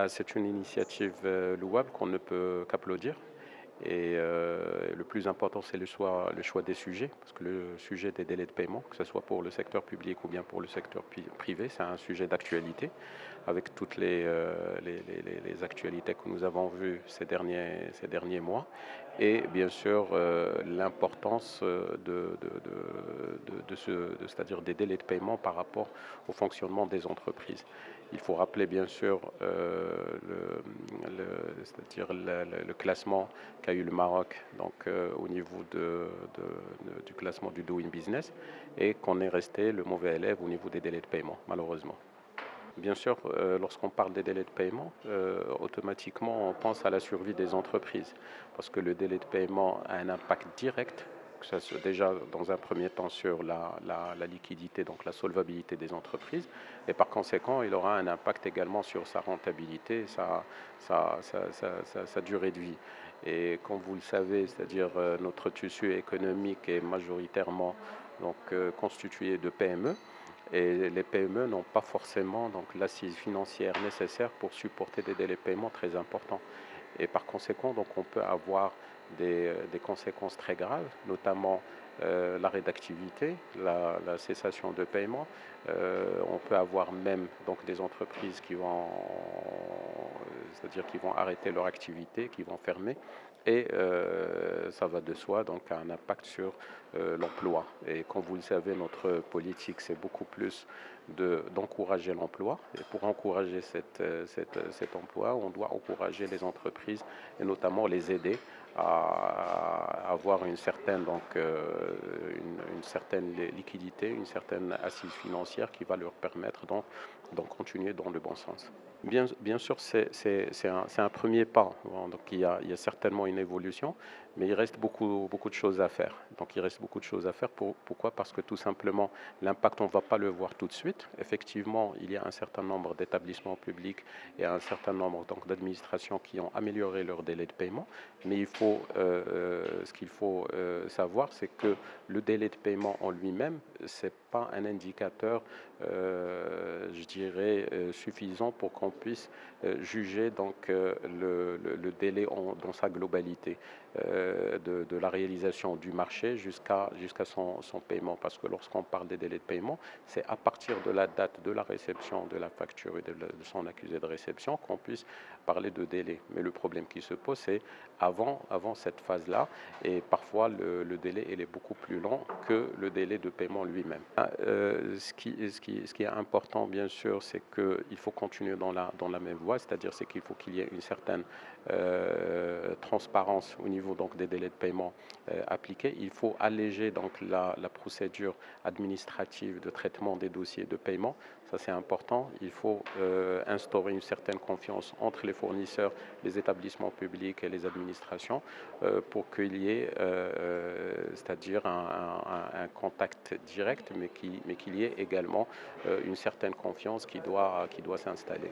C'est une initiative louable qu'on ne peut qu'applaudir. Et le plus important, c'est le choix des sujets, parce que le sujet des délais de paiement, que ce soit pour le secteur public ou bien pour le secteur privé, c'est un sujet d'actualité, avec toutes les actualités que nous avons vues ces derniers mois, et bien sûr l'importance c'est-à-dire des délais de paiement par rapport au fonctionnement des entreprises. Il faut rappeler bien sûr c'est-à-dire le classement qu'a eu le Maroc donc, au niveau du classement du Doing Business et qu'on est resté le mauvais élève au niveau des délais de paiement, malheureusement. Bien sûr, lorsqu'on parle des délais de paiement, automatiquement on pense à la survie des entreprises parce que le délai de paiement a un impact direct, que ça soit déjà dans un premier temps sur la liquidité, donc la solvabilité des entreprises, et par conséquent il aura un impact également sur sa rentabilité, sa durée de vie. Et comme vous le savez, c'est-à-dire notre tissu économique est majoritairement donc, constitué de PME. Et les PME n'ont pas forcément donc l'assise financière nécessaire pour supporter des délais de paiement très importants. Et par conséquent, donc, on peut avoir des conséquences très graves, notamment l'arrêt d'activité, la cessation de paiement. On peut avoir même donc, des entreprises qui vont, c'est-à-dire qui vont arrêter leur activité, qui vont fermer. Et ça va de soi, donc a un impact sur l'emploi. Et comme vous le savez, notre politique, c'est beaucoup plus d'encourager l'emploi. Et pour encourager cet emploi, on doit encourager les entreprises et notamment les aider à avoir une certaine, donc, une certaine liquidité, une certaine assise financière qui va leur permettre donc continuer dans le bon sens. Bien sûr, c'est un premier pas. Bon, donc il y a certainement une évolution, mais il reste beaucoup de choses à faire. Donc il reste beaucoup de choses à faire. Pourquoi? Parce que tout simplement, l'impact, on ne va pas le voir tout de suite. Effectivement, il y a un certain nombre d'établissements publics et un certain nombre donc, d'administrations qui ont amélioré leur délai de paiement. Mais ce qu'il faut savoir, c'est que le délai de paiement en lui-même, ce n'est pas un indicateur, je dirais, suffisant pour qu'on puisse juger donc, le délai dans sa globalité de la réalisation du marché jusqu'à son paiement. Parce que lorsqu'on parle des délais de paiement, c'est à partir de la date de la réception de la facture et de son accusé de réception qu'on puisse parler de délai. Mais le problème qui se pose, c'est avant cette phase-là, et parfois le délai il est beaucoup plus long que le délai de paiement lui-même. Ce qui est important, bien sûr, c'est qu'il faut continuer dans la même voie, c'est-à-dire c'est qu'il faut qu'il y ait une certaine transparence au niveau donc, des délais de paiement appliqués. Il faut alléger donc, la procédure administrative de traitement des dossiers de paiement. Ça, c'est important. Il faut instaurer une certaine confiance entre les fournisseurs, les établissements publics et les administrations pour qu'il y ait, c'est-à-dire un contact direct, mais qu'il y ait également une certaine confiance qui doit s'installer.